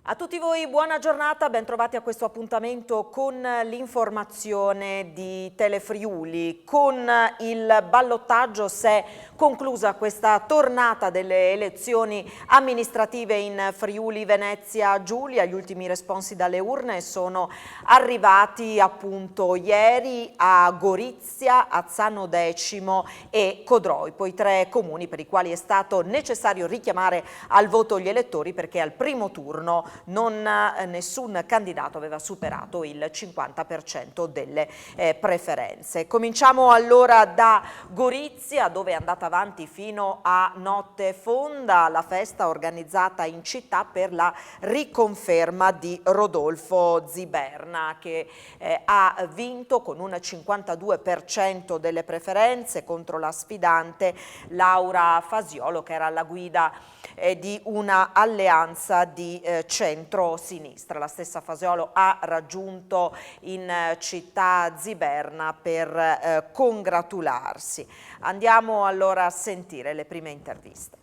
A tutti voi buona giornata, ben trovati a questo appuntamento con l'informazione di Telefriuli. Con il ballottaggio si è conclusa questa tornata delle elezioni amministrative in Friuli Venezia Giulia. Gli ultimi responsi dalle urne sono arrivati appunto ieri a Gorizia, Azzano Decimo e Codroipo, i tre comuni per i quali è stato necessario richiamare al voto gli elettori perché al primo turno nessun candidato aveva superato il 50% delle preferenze. Cominciamo allora da Gorizia, dove è andata avanti fino a notte fonda la festa organizzata in città per la riconferma di Rodolfo Ziberna, che ha vinto con un 52% delle preferenze contro la sfidante Laura Fasiolo, che era alla guida di una alleanza di centro-sinistra. La stessa Fasiolo ha raggiunto in città Ziberna per congratularsi. Andiamo allora a sentire le prime interviste.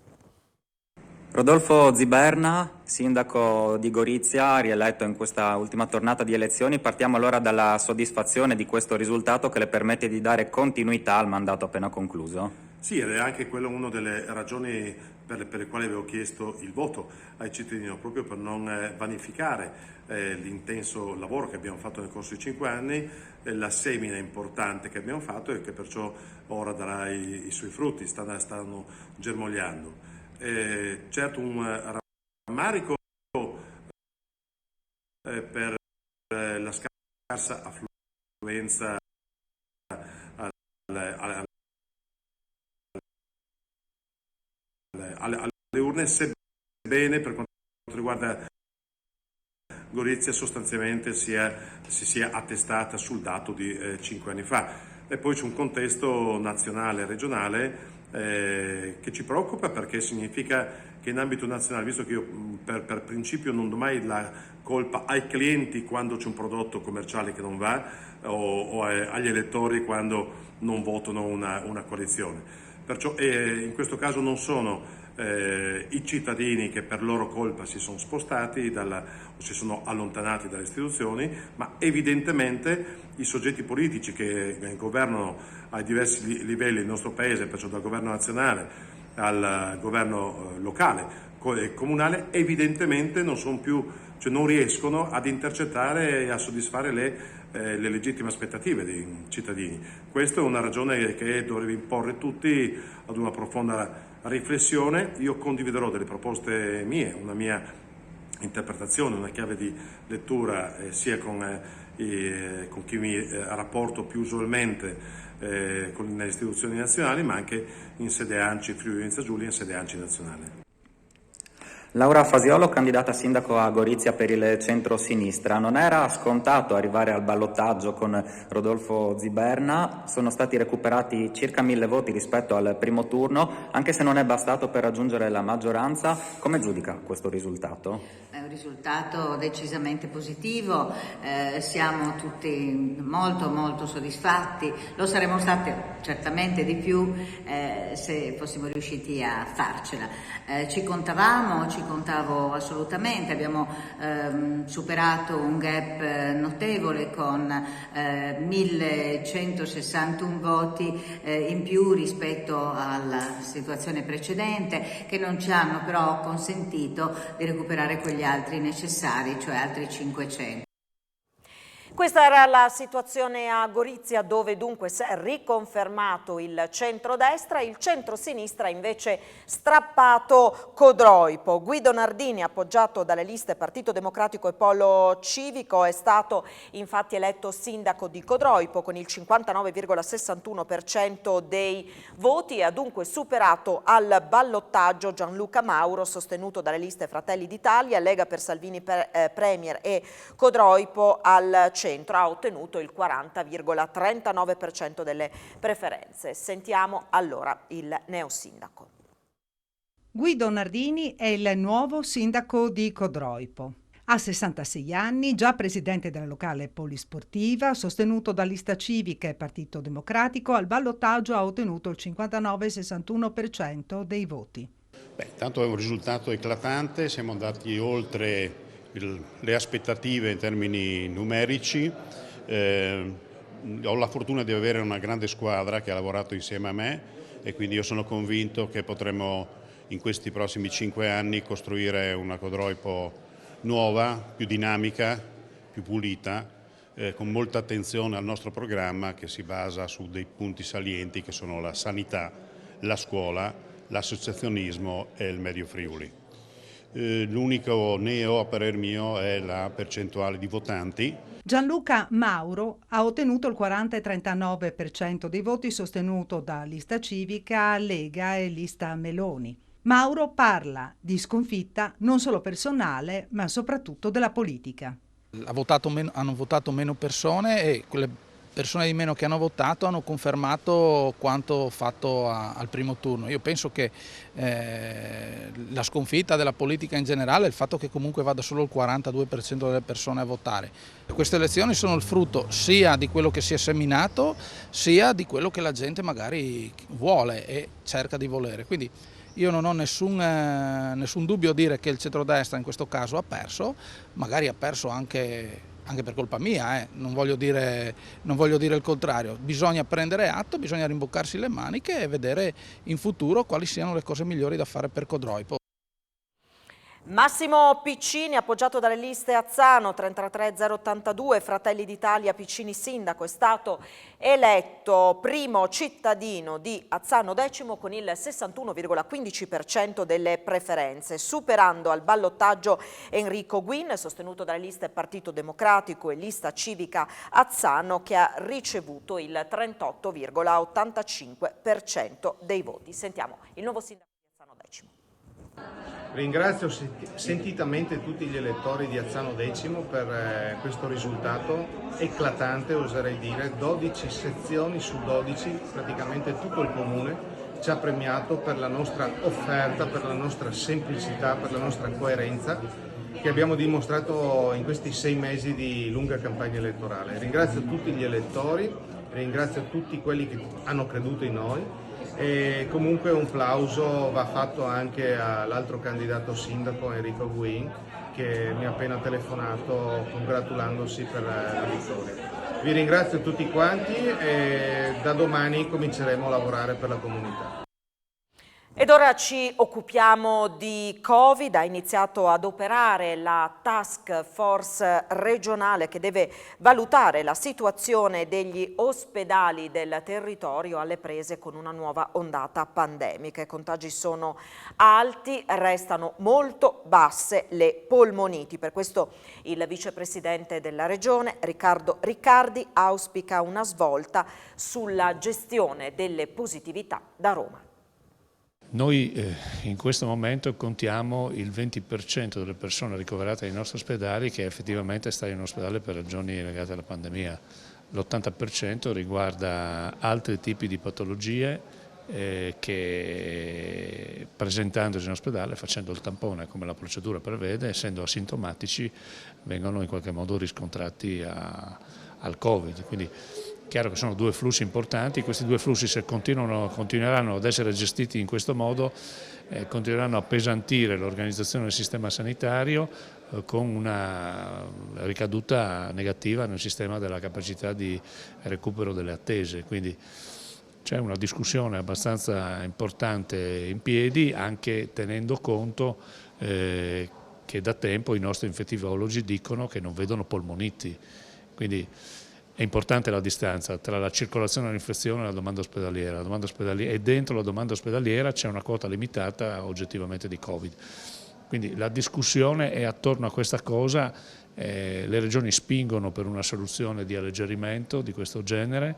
Rodolfo Ziberna, sindaco di Gorizia, rieletto in questa ultima tornata di elezioni. Partiamo allora dalla soddisfazione di questo risultato che le permette di dare continuità al mandato appena concluso. Sì, ed è anche quella una delle ragioni per le quali avevo chiesto il voto ai cittadini, proprio per non vanificare l'intenso lavoro che abbiamo fatto nel corso di 5 anni, la semina importante che abbiamo fatto e che perciò ora darà i suoi frutti, stanno germogliando. Certo un rammarico per la scarsa affluenza alle urne, sebbene per quanto riguarda Gorizia sostanzialmente si sia attestata sul dato di 5 anni fa. E poi c'è un contesto nazionale e regionale che ci preoccupa, perché significa che in ambito nazionale, visto che io per principio non do mai la colpa ai clienti quando c'è un prodotto commerciale che non va o agli elettori quando non votano una coalizione, perciò in questo caso non sono i cittadini che per loro colpa si sono spostati o si sono allontanati dalle istituzioni, ma evidentemente i soggetti politici che governano ai diversi livelli il nostro paese, perciò dal governo nazionale al governo locale e comunale, evidentemente non sono più, cioè non riescono ad intercettare e a soddisfare le legittime aspettative dei cittadini. Questa è una ragione che dovrebbe imporre tutti ad una profonda riflessione. Io condividerò delle proposte mie, una mia interpretazione, una chiave di lettura sia con chi mi rapporto più usualmente nelle istituzioni nazionali, ma anche in sede ANCI Friuli Venezia Giulia, in sede ANCI nazionale. Laura Fasiolo, candidata sindaco a Gorizia per il centro-sinistra. Non era scontato arrivare al ballottaggio con Rodolfo Ziberna, sono stati recuperati circa 1000 voti rispetto al primo turno, anche se non è bastato per raggiungere la maggioranza. Come giudica questo risultato? È un risultato decisamente positivo, siamo tutti molto soddisfatti, lo saremmo stati certamente di più se fossimo riusciti a farcela. Ci contavo assolutamente, abbiamo superato un gap notevole con 1161 voti in più rispetto alla situazione precedente, che non ci hanno però consentito di recuperare quegli altri necessari, cioè altri 500. Questa era la situazione a Gorizia, dove dunque si è riconfermato il centrodestra, il centrosinistra invece strappato Codroipo. Guido Nardini, appoggiato dalle liste Partito Democratico e Polo Civico, è stato infatti eletto sindaco di Codroipo con il 59,61% dei voti e ha dunque superato al ballottaggio Gianluca Mauro, sostenuto dalle liste Fratelli d'Italia, Lega per Salvini Premier e Codroipo al centro. Ha ottenuto il 40,39% delle preferenze. Sentiamo allora il neosindaco. Guido Nardini è il nuovo sindaco di Codroipo. Ha 66 anni, già presidente della locale polisportiva, sostenuto da Lista Civica e Partito Democratico, al ballottaggio ha ottenuto il 59,61% dei voti. Intanto è un risultato eclatante, siamo andati oltre le aspettative in termini numerici. Ho la fortuna di avere una grande squadra che ha lavorato insieme a me e quindi io sono convinto che potremo in questi prossimi 5 anni costruire una Codroipo nuova, più dinamica, più pulita, con molta attenzione al nostro programma che si basa su dei punti salienti che sono la sanità, la scuola, l'associazionismo e il Medio Friuli. L'unico neo, a parer mio, è la percentuale di votanti. Gianluca Mauro ha ottenuto il 40,39% dei voti, sostenuto da Lista Civica, Lega e Lista Meloni. Mauro parla di sconfitta non solo personale, ma soprattutto della politica. Hanno votato meno persone e quelle persone di meno che hanno votato hanno confermato quanto fatto al primo turno. Io penso che la sconfitta della politica in generale è il fatto che comunque vada solo il 42% delle persone a votare. Queste elezioni sono il frutto sia di quello che si è seminato, sia di quello che la gente magari vuole e cerca di volere. Quindi io non ho nessun dubbio a dire che il centrodestra in questo caso ha perso, magari ha perso anche per colpa mia, non voglio dire il contrario. Bisogna prendere atto, bisogna rimboccarsi le maniche e vedere in futuro quali siano le cose migliori da fare per Codroipo. Massimo Piccini, appoggiato dalle liste Azzano 33082, Fratelli d'Italia, Piccini sindaco, è stato eletto primo cittadino di Azzano X con il 61,15% delle preferenze, superando al ballottaggio Enrico Guin, sostenuto dalle liste Partito Democratico e Lista Civica Azzano, che ha ricevuto il 38,85% dei voti. Sentiamo il nuovo sindaco di Azzano X. Ringrazio sentitamente tutti gli elettori di Azzano X per questo risultato eclatante, oserei dire. 12 sezioni su 12, praticamente tutto il comune ci ha premiato per la nostra offerta, per la nostra semplicità, per la nostra coerenza che abbiamo dimostrato in questi 6 mesi di lunga campagna elettorale. Ringrazio tutti gli elettori, ringrazio tutti quelli che hanno creduto in noi. E comunque un plauso va fatto anche all'altro candidato sindaco Enrico Guin, che mi ha appena telefonato congratulandosi per la vittoria. Vi ringrazio tutti quanti e da domani cominceremo a lavorare per la comunità. Ed ora ci occupiamo di Covid. Ha iniziato ad operare la task force regionale che deve valutare la situazione degli ospedali del territorio alle prese con una nuova ondata pandemica. I contagi sono alti, restano molto basse le polmoniti. Per questo il vicepresidente della regione, Riccardo Riccardi, auspica una svolta sulla gestione delle positività da Roma. Noi in questo momento contiamo il 20% delle persone ricoverate nei nostri ospedali che effettivamente sta in ospedale per ragioni legate alla pandemia. L'80% riguarda altri tipi di patologie che presentandosi in ospedale, facendo il tampone come la procedura prevede, essendo asintomatici, vengono in qualche modo riscontrati al Covid. Quindi chiaro che sono due flussi importanti, questi due flussi se continueranno ad essere gestiti in questo modo continueranno a appesantire l'organizzazione del sistema sanitario con una ricaduta negativa nel sistema della capacità di recupero delle attese. Quindi c'è una discussione abbastanza importante in piedi, anche tenendo conto che da tempo i nostri infettivologi dicono che non vedono polmoniti. Quindi è importante la distanza tra la circolazione dell'infezione e la domanda ospedaliera. E dentro la domanda ospedaliera c'è una quota limitata oggettivamente di Covid. Quindi la discussione è attorno a questa cosa, le regioni spingono per una soluzione di alleggerimento di questo genere,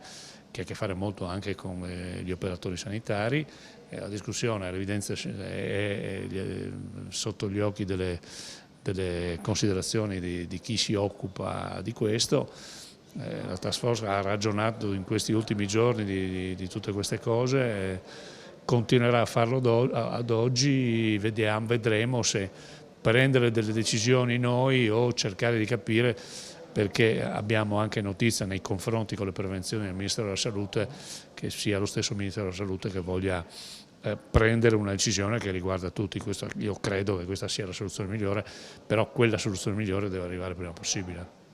che ha a che fare molto anche con gli operatori sanitari. La discussione, l'evidenza è sotto gli occhi delle considerazioni di chi si occupa di questo. La task force ha ragionato in questi ultimi giorni di tutte queste cose, continuerà a farlo ad oggi, vedremo se prendere delle decisioni noi o cercare di capire, perché abbiamo anche notizia nei confronti con le prevenzioni del Ministero della Salute che sia lo stesso Ministero della Salute che voglia prendere una decisione che riguarda tutti. Io credo che questa sia la soluzione migliore, però quella soluzione migliore deve arrivare il prima possibile.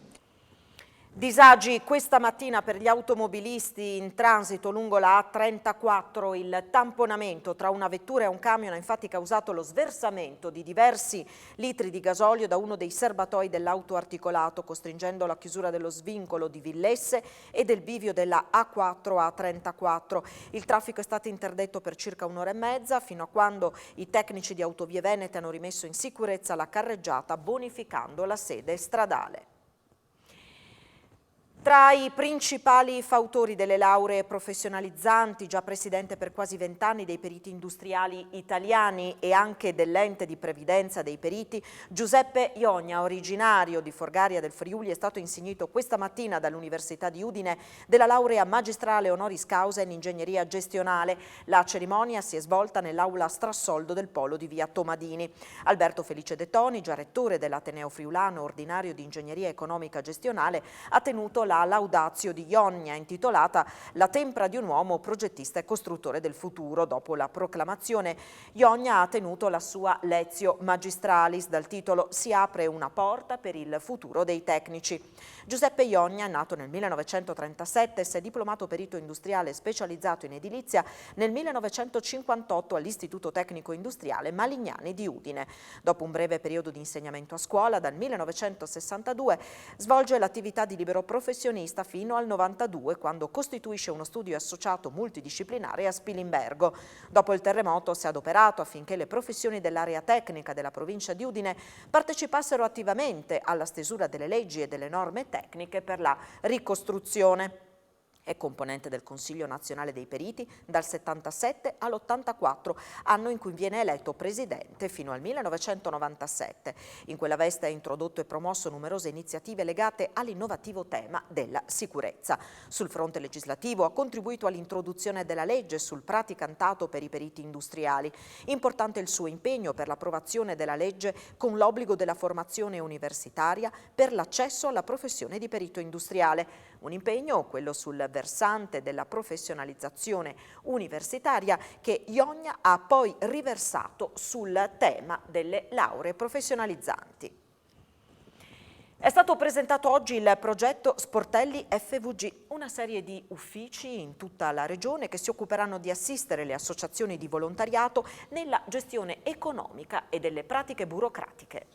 Disagi questa mattina per gli automobilisti in transito lungo la A34. Il tamponamento tra una vettura e un camion ha infatti causato lo sversamento di diversi litri di gasolio da uno dei serbatoi dell'auto articolato, costringendo la chiusura dello svincolo di Villesse e del bivio della A4-A34. Il traffico è stato interdetto per circa un'ora e mezza, fino a quando i tecnici di Autovie Venete hanno rimesso in sicurezza la carreggiata, bonificando la sede stradale. Tra i principali fautori delle lauree professionalizzanti, già presidente per quasi 20 anni dei periti industriali italiani e anche dell'ente di previdenza dei periti, Giuseppe Iogna, originario di Forgaria del Friuli, è stato insignito questa mattina dall'Università di Udine della laurea magistrale honoris causa in ingegneria gestionale. La cerimonia si è svolta nell'aula Strassoldo del Polo di via Tomadini. Alberto Felice De Toni, già rettore dell'Ateneo Friulano, ordinario di ingegneria economica gestionale, ha tenuto la laudatio di Iogna intitolata La tempra di un uomo progettista e costruttore del futuro. Dopo la proclamazione, Iogna ha tenuto la sua Lectio Magistralis dal titolo Si apre una porta per il futuro dei tecnici. Giuseppe Iogna è nato nel 1937 e si è diplomato perito industriale specializzato in edilizia nel 1958 all'Istituto Tecnico Industriale Malignani di Udine. Dopo un breve periodo di insegnamento a scuola, dal 1962 svolge l'attività di libero professionista fino al 92, quando costituisce uno studio associato multidisciplinare a Spilimbergo. Dopo il terremoto si è adoperato affinché le professioni dell'area tecnica della provincia di Udine partecipassero attivamente alla stesura delle leggi e delle norme tecniche per la ricostruzione. È componente del Consiglio Nazionale dei Periti dal 77 all'84, anno in cui viene eletto presidente fino al 1997. In quella veste ha introdotto e promosso numerose iniziative legate all'innovativo tema della sicurezza. Sul fronte legislativo ha contribuito all'introduzione della legge sul praticantato per i periti industriali. Importante il suo impegno per l'approvazione della legge con l'obbligo della formazione universitaria per l'accesso alla professione di perito industriale. Un impegno, quello sul versante della professionalizzazione universitaria, che Iogna ha poi riversato sul tema delle lauree professionalizzanti. È stato presentato oggi il progetto Sportelli FVG, una serie di uffici in tutta la regione che si occuperanno di assistere le associazioni di volontariato nella gestione economica e delle pratiche burocratiche.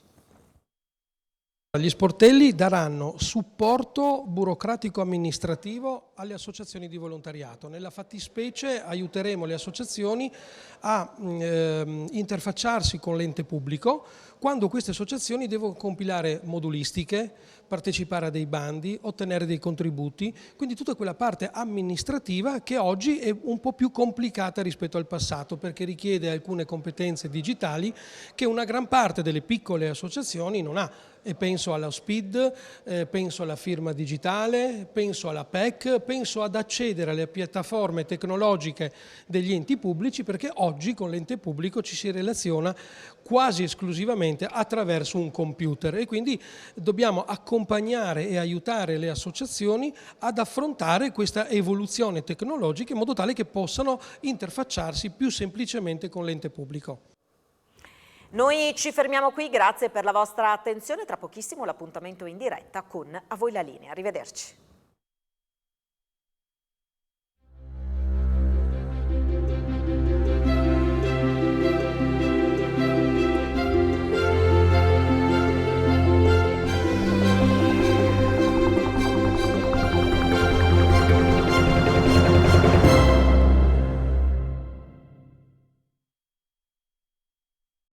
Gli sportelli daranno supporto burocratico-amministrativo alle associazioni di volontariato. Nella fattispecie aiuteremo le associazioni a interfacciarsi con l'ente pubblico quando queste associazioni devono compilare modulistiche, partecipare a dei bandi, ottenere dei contributi, quindi tutta quella parte amministrativa che oggi è un po' più complicata rispetto al passato, perché richiede alcune competenze digitali che una gran parte delle piccole associazioni non ha. E penso alla SPID, penso alla firma digitale, penso alla PEC, penso ad accedere alle piattaforme tecnologiche degli enti pubblici, perché oggi con l'ente pubblico ci si relaziona quasi esclusivamente attraverso un computer e quindi dobbiamo accompagnare e aiutare le associazioni ad affrontare questa evoluzione tecnologica in modo tale che possano interfacciarsi più semplicemente con l'ente pubblico. Noi ci fermiamo qui, grazie per la vostra attenzione, tra pochissimo l'appuntamento in diretta con A Voi la Linea, arrivederci.